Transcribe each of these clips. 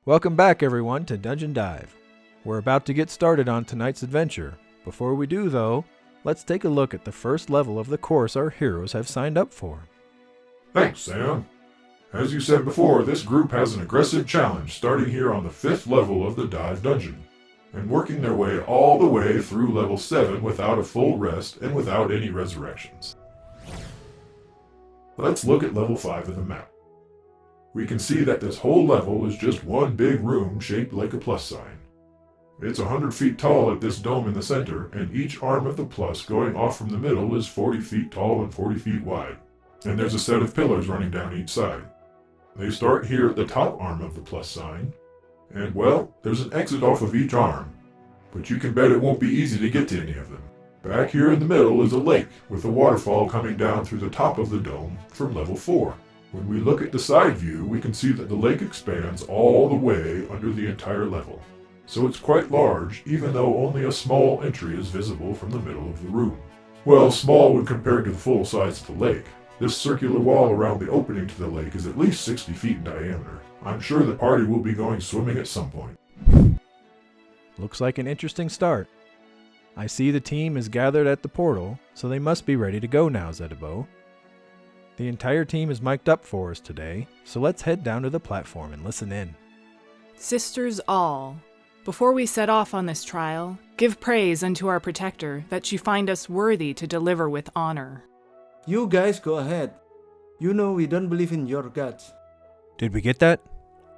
Welcome back, everyone, to Dungeon Dive. We're about to get started on tonight's adventure. Before we do, though, let's take a look at the first level of the course our heroes have signed up for. Thanks, Sam. As you said before, this group has an aggressive challenge starting here on the 5th level of the Dive Dungeon, and working their way all the way through level 7 without a full rest and without any resurrections. Let's look at level 5 of the map. We can see that this whole level is just one big room shaped like a plus sign. It's 100 feet tall at this dome in the center, and each arm of the plus going off from the middle is 40 feet tall and 40 feet wide. And there's a set of pillars running down each side. They start here at the top arm of the plus sign, and well, there's an exit off of each arm, but you can bet it won't be easy to get to any of them. Back here in the middle is a lake with a waterfall coming down through the top of the dome from level 4. When we look at the side view, we can see that the lake expands all the way under the entire level. So it's quite large, even though only a small entry is visible from the middle of the room. Well, small when compared to the full size of the lake. This circular wall around the opening to the lake is at least 60 feet in diameter. I'm sure the party will be going swimming at some point. Looks like an interesting start. I see the team is gathered at the portal, so they must be ready to go now, Zedebo. The entire team is mic'd up for us today, so let's head down to the platform and listen in. Sisters all, before we set off on this trial, give praise unto our protector that she find us worthy to deliver with honor. You guys go ahead. You know we don't believe in your guts. Did we get that?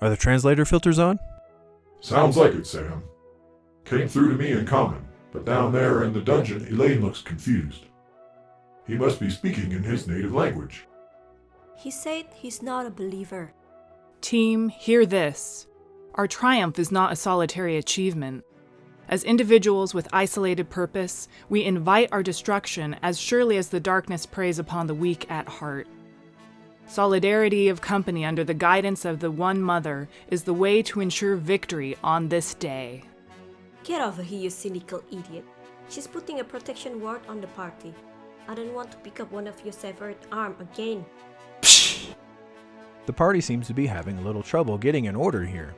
Are the translator filters on? Sounds like it, Sam. Came through to me in common, but down there in the dungeon, Elaine looks confused. He must be speaking in his native language. He said he's not a believer. Team, hear this. Our triumph is not a solitary achievement. As individuals with isolated purpose, we invite our destruction as surely as the darkness preys upon the weak at heart. Solidarity of company under the guidance of the One Mother is the way to ensure victory on this day. Get over here, you cynical idiot. She's putting a protection ward on the party. I don't want to pick up one of your severed arm again. Psh! The party seems to be having a little trouble getting in order here.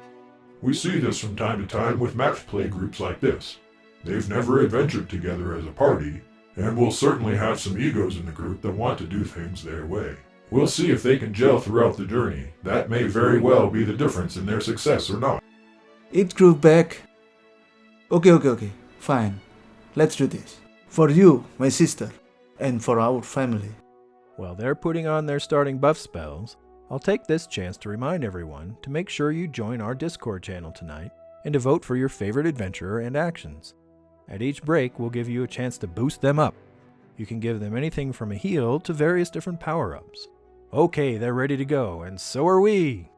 We see this from time to time with match play groups like this. They've never adventured together as a party, and will certainly have some egos in the group that want to do things their way. We'll see if they can gel throughout the journey. That may very well be the difference in their success or not. It grew back. Okay, fine. Let's do this. For you, my sister, and for our family. While they're putting on their starting buff spells, I'll take this chance to remind everyone to make sure you join our Discord channel tonight and to vote for your favorite adventurer and actions. At each break, we'll give you a chance to boost them up. You can give them anything from a heal to various different power-ups. Okay, they're ready to go, and so are we!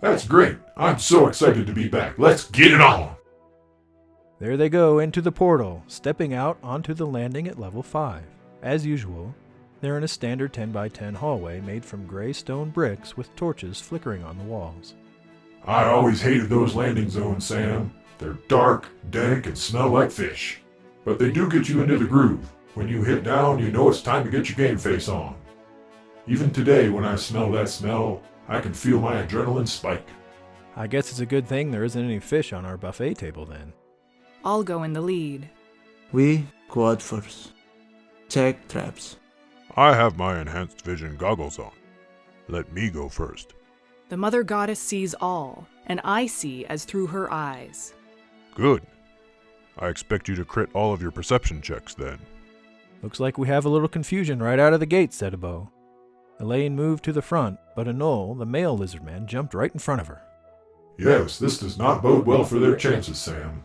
That's great! I'm so excited to be back. Let's get it on! There they go into the portal, stepping out onto the landing at level 5. As usual, they're in a standard 10x10 hallway made from gray stone bricks with torches flickering on the walls. I always hated those landing zones, Sam. They're dark, dank, and smell like fish. But they do get you into the groove. When you hit down, you know it's time to get your game face on. Even today, when I smell that smell, I can feel my adrenaline spike. I guess it's a good thing there isn't any fish on our buffet table then. I'll go in the lead. We go out first. Check traps. I have my enhanced vision goggles on. Let me go first. The Mother Goddess sees all, and I see as through her eyes. Good. I expect you to crit all of your perception checks then. Looks like we have a little confusion right out of the gate, Zedebo. Elaine moved to the front, but Anol, the male lizardman, jumped right in front of her. Yes, this does not bode well for their chances, Sam.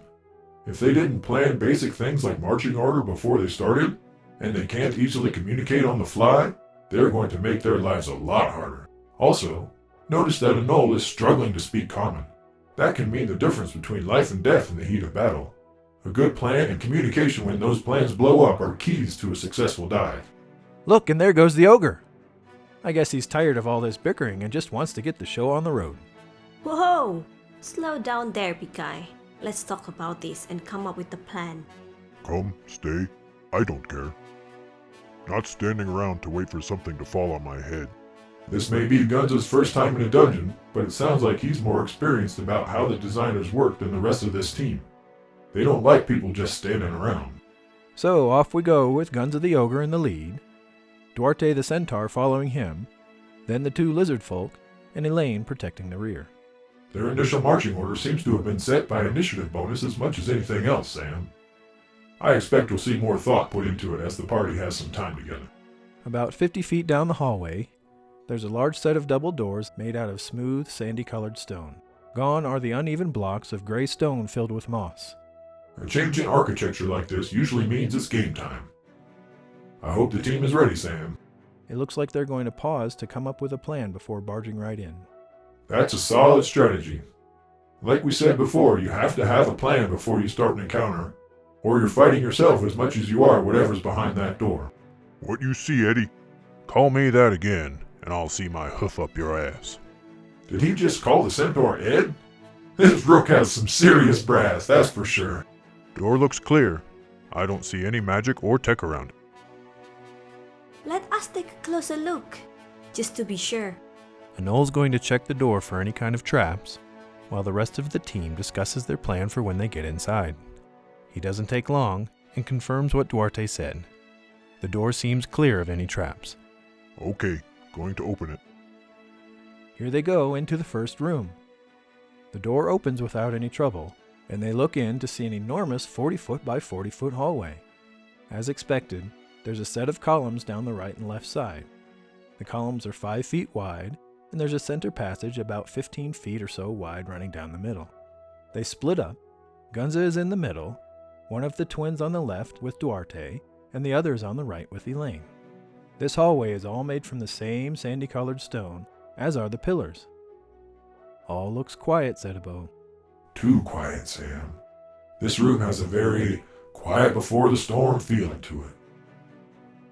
If they didn't plan basic things like marching order before they started, and they can't easily communicate on the fly, they're going to make their lives a lot harder. Also, notice that Anol is struggling to speak common. That can mean the difference between life and death in the heat of battle. A good plan and communication when those plans blow up are keys to a successful dive. Look, and there goes the ogre. I guess he's tired of all this bickering and just wants to get the show on the road. Whoa! Slow down there, big guy. Let's talk about this and come up with a plan. Come, stay. I don't care. Not standing around to wait for something to fall on my head. This may be Gunza's first time in a dungeon, but it sounds like he's more experienced about how the designers work than the rest of this team. They don't like people just standing around. So off we go with Gunza the Ogre in the lead, Duarte the Centaur following him, then the two lizard folk, and Elaine protecting the rear. Their initial marching order seems to have been set by initiative bonus as much as anything else, Sam. I expect we'll see more thought put into it as the party has some time together. About 50 feet down the hallway, there's a large set of double doors made out of smooth, sandy-colored stone. Gone are the uneven blocks of gray stone filled with moss. A change in architecture like this usually means it's game time. I hope the team is ready, Sam. It looks like they're going to pause to come up with a plan before barging right in. That's a solid strategy. Like we said before, you have to have a plan before you start an encounter, or you're fighting yourself as much as you are whatever's behind that door. What you see, Eddie? Call me that again, and I'll see my hoof up your ass. Did he just call the centaur Ed? This rook has some serious brass, that's for sure. Door looks clear. I don't see any magic or tech around it. Let us take a closer look, just to be sure. Anol's going to check the door for any kind of traps, while the rest of the team discusses their plan for when they get inside. He doesn't take long and confirms what Duarte said. The door seems clear of any traps. Okay, going to open it. Here they go into the first room. The door opens without any trouble, and they look in to see an enormous 40-foot by 40-foot hallway. As expected, there's a set of columns down the right and left side. The columns are 5 feet wide, and there's a center passage about 15 feet or so wide running down the middle. They split up. Gunza is in the middle, one of the twins on the left with Duarte, and the other is on the right with Elaine. This hallway is all made from the same sandy-colored stone, as are the pillars. All looks quiet, said Ebo. Too quiet, Sam. This room has a very quiet before the storm feeling to it.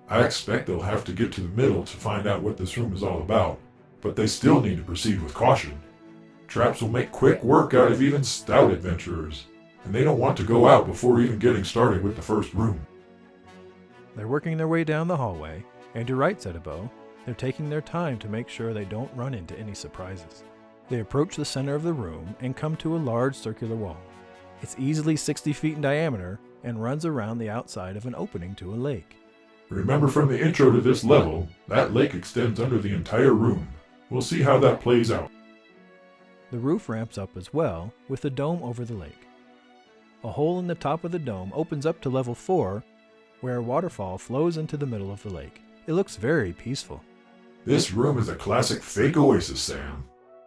I expect they'll have to get to the middle to find out what this room is all about, but they still need to proceed with caution. Traps will make quick work out of even stout adventurers, and they don't want to go out before even getting started with the first room. They're working their way down the hallway, and you're right, said Ebo. They're taking their time to make sure they don't run into any surprises. They approach the center of the room and come to a large circular wall. It's easily 60 feet in diameter and runs around the outside of an opening to a lake. Remember from the intro to this level, that lake extends under the entire room. We'll see how that plays out. The roof ramps up as well, with a dome over the lake. A hole in the top of the dome opens up to level 4, where a waterfall flows into the middle of the lake. It looks very peaceful. This room is a classic fake oasis, Sam.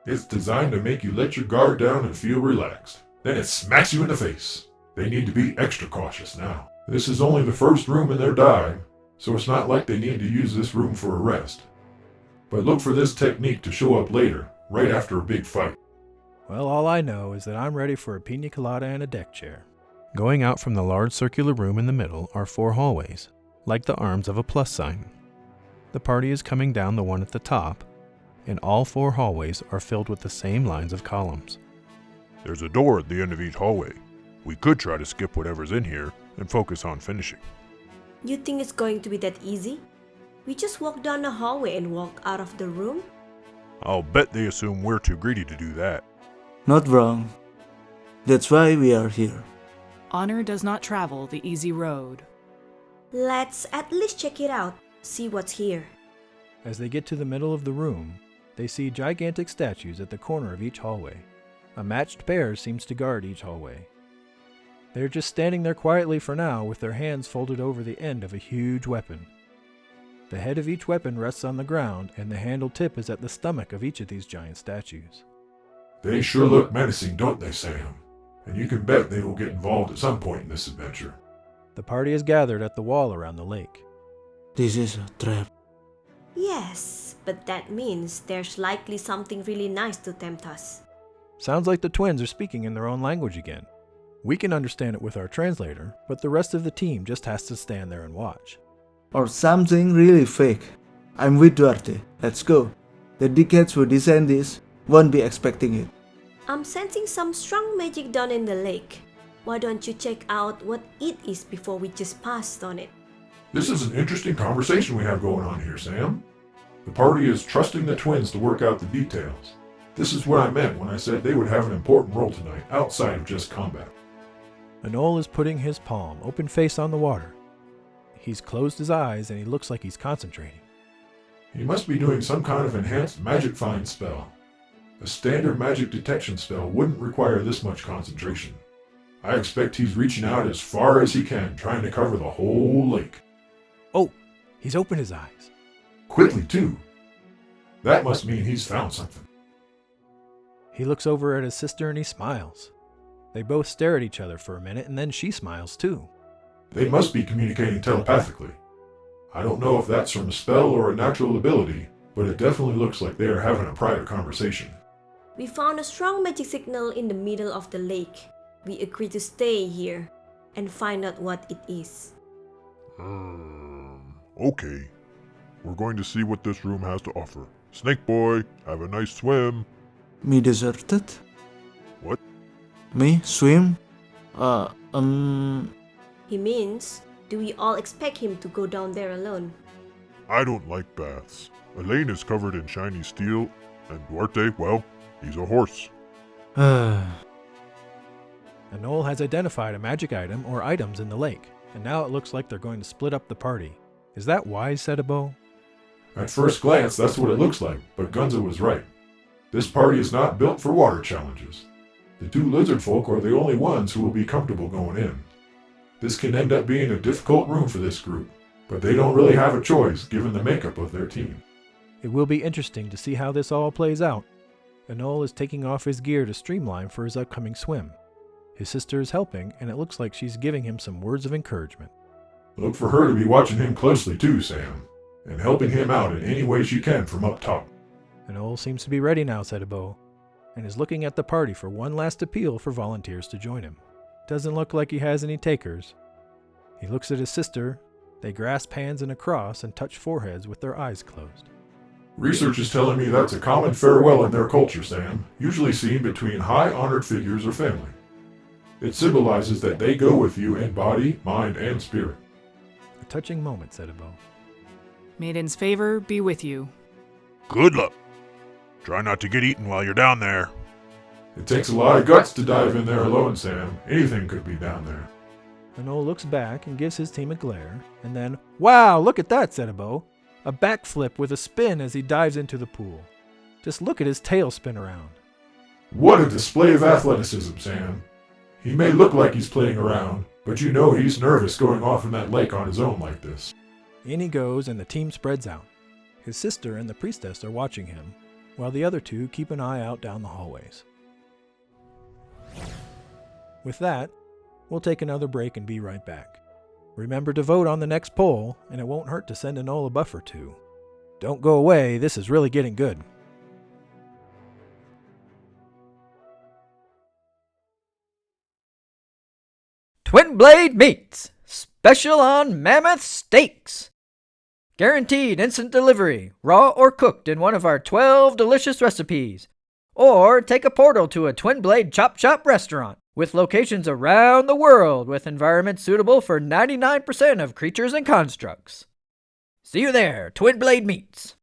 It's designed to make you let your guard down and feel relaxed. Then it smacks you in the face. They need to be extra cautious now. This is only the first room in their dive, so it's not like they need to use this room for a rest. But look for this technique to show up later, right after a big fight. Well, all I know is that I'm ready for a pina colada and a deck chair. Going out from the large circular room in the middle are 4 hallways, like the arms of a plus sign. The party is coming down the one at the top, and all 4 hallways are filled with the same lines of columns. There's a door at the end of each hallway. We could try to skip whatever's in here and focus on finishing. You think it's going to be that easy? We just walk down the hallway and walk out of the room? I'll bet they assume we're too greedy to do that. Not wrong. That's why we are here. Honor does not travel the easy road. Let's at least check it out, see what's here. As they get to the middle of the room, they see gigantic statues at the corner of each hallway. A matched pair seems to guard each hallway. They're just standing there quietly for now with their hands folded over the end of a huge weapon. The head of each weapon rests on the ground, and the handle tip is at the stomach of each of these giant statues. They sure look menacing, don't they, Sam? And you can bet they will get involved at some point in this adventure. The party is gathered at the wall around the lake. This is a trap. Yes, but that means there's likely something really nice to tempt us. Sounds like the twins are speaking in their own language again. We can understand it with our translator, but the rest of the team just has to stand there and watch. Or something really fake. I'm with Duarte. Let's go. The dickheads who design this won't be expecting it. I'm sensing some strong magic down in the lake. Why don't you check out what it is before we just passed on it? This is an interesting conversation we have going on here, Sam. The party is trusting the twins to work out the details. This is what I meant when I said they would have an important role tonight, outside of just combat. Anole is putting his palm open face on the water. He's closed his eyes and he looks like he's concentrating. He must be doing some kind of enhanced magic find spell. A standard magic detection spell wouldn't require this much concentration. I expect he's reaching out as far as he can, trying to cover the whole lake. Oh, he's opened his eyes. Quickly, too. That must mean he's found something. He looks over at his sister and he smiles. They both stare at each other for a minute and then she smiles too. They must be communicating telepathically. I don't know if that's from a spell or a natural ability, but it definitely looks like they are having a private conversation. We found a strong magic signal in the middle of the lake. We agreed to stay here and find out what it is. Okay. We're going to see what this room has to offer. Snake Boy, have a nice swim. Me deserted? What? Me swim? He means, do we all expect him to go down there alone? I don't like baths. Elaine is covered in shiny steel, and Duarte, well, he's a horse. Anole has identified a magic item or items in the lake, and now it looks like they're going to split up the party. Is that wise, Setabo? At first glance, that's what it looks like, but Gunza was right. This party is not built for water challenges. The two lizard folk are the only ones who will be comfortable going in. This can end up being a difficult room for this group, but they don't really have a choice given the makeup of their team. It will be interesting to see how this all plays out. Anole is taking off his gear to streamline for his upcoming swim. His sister is helping, and it looks like she's giving him some words of encouragement. Look for her to be watching him closely too, Sam, and helping him out in any way she can from up top. Anole seems to be ready now, Setabo, and is looking at the party for one last appeal for volunteers to join him. Doesn't look like he has any takers. He looks at his sister. They grasp hands in a cross and touch foreheads with their eyes closed. Research is telling me that's a common farewell in their culture, Sam, usually seen between high-honored figures or family. It symbolizes that they go with you in body, mind, and spirit. A touching moment, Setabo. Maiden's favor be with you. Good luck. Try not to get eaten while you're down there. It takes a lot of guts to dive in there alone, Sam. Anything could be down there. Anole looks back and gives his team a glare, and then, wow, look at that, Setabo! A backflip with a spin as he dives into the pool. Just look at his tail spin around. What a display of athleticism, Sam. He may look like he's playing around, but you know he's nervous going off in that lake on his own like this. In he goes and the team spreads out. His sister and the priestess are watching him, while the other two keep an eye out down the hallways. With that, we'll take another break and be right back. Remember to vote on the next poll, and it won't hurt to send Anole a buff or two. Don't go away, this is really getting good. Twin Blade Meats, special on mammoth steaks. Guaranteed instant delivery, raw or cooked in one of our 12 delicious recipes. Or take a portal to a Twin Blade Chop Shop restaurant with locations around the world with environments suitable for 99% of creatures and constructs. See you there, Twin Blade Meats.